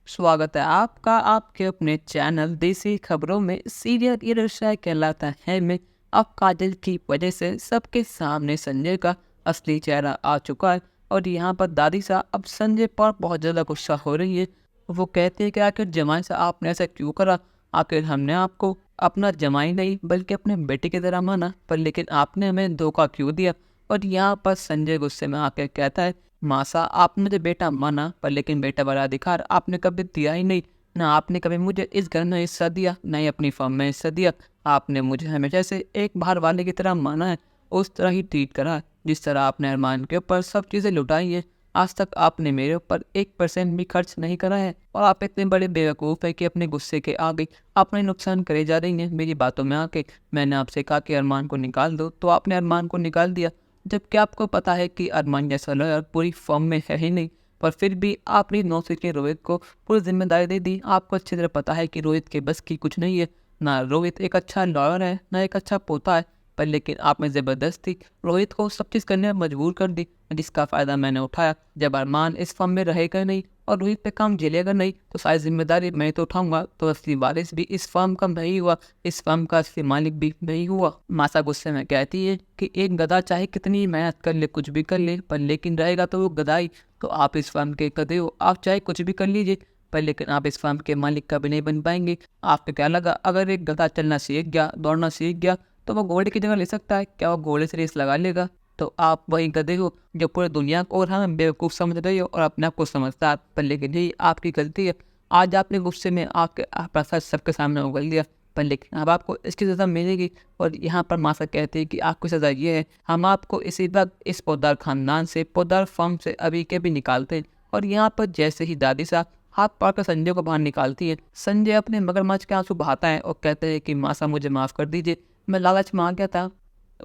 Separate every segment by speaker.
Speaker 1: स्वागत है आपका आपके अपने चैनल देसी खबरों में। सीरियल ये रिश्ता कहलाता है में अब काजल की वजह से सबके सामने संजय का असली चेहरा आ चुका है। और यहाँ पर दादी साहब अब संजय पर बहुत ज़्यादा गुस्सा हो रही है। वो कहते हैं कि आखिर जमाई साहब आपने ऐसा क्यों करा। आखिर हमने आपको अपना जमाई नहीं बल्कि अपने बेटे की तरह माना, पर लेकिन आपने हमें धोखा क्यों दिया। और यहाँ पर संजय गुस्से में आकर कहता है, मासा आपने मुझे बेटा माना पर लेकिन बेटा वाला अधिकार आपने कभी दिया ही नहीं। ना आपने कभी मुझे इस घर में हिस्सा दिया, ना ही अपनी फर्म में हिस्सा दिया। आपने मुझे हमेशा से एक बाहर वाले की तरह माना है, उस तरह ही ट्रीट करा है जिस तरह आपने अरमान के ऊपर सब चीज़ें लुटाई है। आज तक आपने मेरे ऊपर 1% भी खर्च नहीं करा है और आप इतने बड़े बेवकूफ़ है कि अपने गुस्से के आगे अपने नुकसान करे जा रही हैं मेरी बातों में आके। मैंने आपसे कहा कि अरमान को निकाल दो तो आपने अरमान को निकाल दिया, जबकि आपको पता है कि अरमान जैसा लॉयर पूरी फर्म में है ही नहीं। पर फिर भी आपने नौसिखिए रोहित को पूरी जिम्मेदारी दे दी। आपको अच्छी तरह पता है कि रोहित के बस की कुछ नहीं है। ना रोहित एक अच्छा लॉयर है, ना एक अच्छा पोता है, पर लेकिन आपने ज़बरदस्ती रोहित को सब चीज़ करने में मजबूर कर दी, जिसका फ़ायदा मैंने उठाया। जब अरमान इस फर्म में रहेगा नहीं और रोहित पे काम झेलेगा नहीं तो सारी जिम्मेदारी मैं तो उठाऊंगा। तो असली वारिस भी इस फर्म का मैं ही हुआ, इस फर्म का असली मालिक भी मैं ही हुआ। मासा गुस्से में कहती है कि एक गधा चाहे कितनी मेहनत कर ले, कुछ भी कर ले, पर लेकिन रहेगा तो वो गधा ही। तो आप इस फर्म के गधे हो, आप चाहे कुछ भी कर लीजिए पर लेकिन आप इस फर्म के मालिक कभी नहीं बन पाएंगे। आपको क्या लगा अगर एक गधा चलना सीख गया, दौड़ना सीख गया तो वो घोड़े की जगह ले सकता है? क्या वो घोड़े से रेस लगा लेगा? तो आप वही गधे हो जो पूरे दुनिया को और हमें बेवकूफ़ समझ रहे हो और अपने आप को समझदार, पर लेकिन यही आपकी गलती है। आज आपने गुस्से में आके अपना सच सबके सामने उगल दिया, पर लेकिन अब आपको इसकी सज़ा मिलेगी। और यहाँ पर मासा कहते हैं कि आपकी सज़ा ये है, हम आपको इसी वक्त इस पोद्दार ख़ानदान से, पोद्दार फर्म से अभी के भी निकालते हैं। और यहाँ पर जैसे ही दादी साहब हाथ पकड़कर संजय को बाहर निकालती है, संजय अपने मगरमच्छ के आंसू बहाता है और कहते हैं कि मासा मुझे माफ़ कर दीजिए, मैं लालच में आ गया था,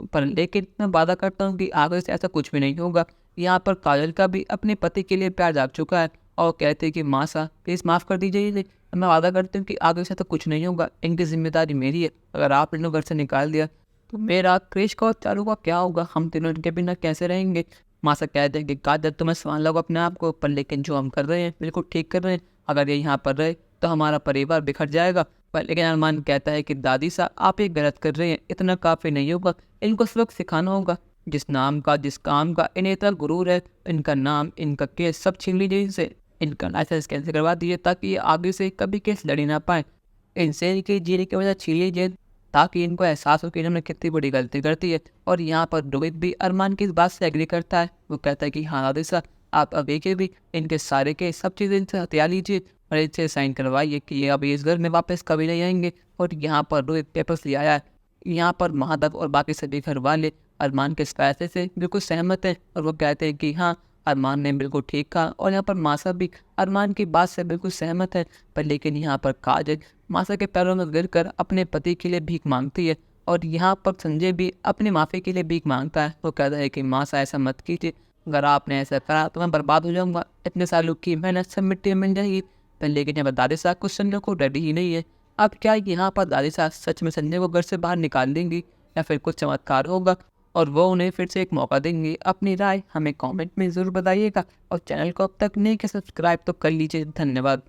Speaker 1: पर लेकिन मैं वादा करता हूँ कि आगे से ऐसा कुछ भी नहीं होगा। यहाँ पर काजल का भी अपने पति के लिए प्यार जाग चुका है और कहते हैं कि माँ सा प्लीज़ माफ़ कर दीजिए इन्हें। मैं वादा करती हूँ कि आगे से तो कुछ नहीं होगा, इनकी जिम्मेदारी मेरी है। अगर आप इन्हें घर से निकाल दिया तो मेरा क्रिश का और चारू का क्या होगा, हम तीनों इनके बिना कैसे रहेंगे। माँ सा कहते हैं कि काजल तुम्हें संभाल लो अपने आप को, पर लेकिन जो हम कर रहे हैं बिल्कुल ठीक कर रहे हैं। अगर ये यहाँ पर रहे तो हमारा परिवार बिखर जाएगा। पर लेकिन अरमान कहता है कि दादी साहब आप ये गलत कर रहे हैं, इतना काफ़ी नहीं होगा, इनको सबक सिखाना होगा। जिस नाम का जिस काम का इन्हें इतना गुरूर है, इनका नाम इनका केस सब छीन लीजिए इनसे, इनका लाइसेंस कैंसिल करवा दीजिए ताकि ये आगे से कभी केस लड़ी ना पाए। इनसे इनके जीने की वजह छीन लीजिए ताकि इनको एहसास हो कि इन्होंने कितनी बड़ी गलती करती है। और यहाँ पर रोहित भी अरमान की इस बात से एग्री करता है। वो कहता है कि हाँ दादी साहब आप अब एक भी इनके सारे के सब चीज़ें इनसे हथिया लीजिए और इनसे साइन करवाइए कि ये अब इस घर में वापस कभी नहीं आएंगे। और यहाँ पर रोहित पेपर्स ले आया है। यहाँ पर महादेव और बाकी सभी घर वाले अरमान के इस फैसले से बिल्कुल सहमत हैं और वो कहते हैं कि हाँ अरमान ने बिल्कुल ठीक कहा। और यहाँ पर मासा भी अरमान की बात से बिल्कुल सहमत है। पर लेकिन यहाँ पर काजल मासा के पैरों में गिरकर अपने पति के लिए भीख मांगती है और यहाँ पर संजय भी अपनी माफ़ी के लिए भीख मांगता है। वो कहता है कि मासा ऐसा मत कीजिए, अगर आपने ऐसा करा तो मैं बर्बाद हो जाऊंगा, इतने सालों की मेहनत सब मिट्टी में मिल जाएगी। पर लेकिन यहाँ पर दादी साहब कुछ संजय को रेडी ही नहीं है। अब क्या यहाँ पर दादी साहब सच में संजय को घर से बाहर निकाल देंगी या फिर कुछ चमत्कार होगा और वो उन्हें फिर से एक मौका देंगे? अपनी राय हमें कमेंट में ज़रूर बताइएगा और चैनल को अब तक नहीं किया सब्सक्राइब तो कर लीजिए। धन्यवाद।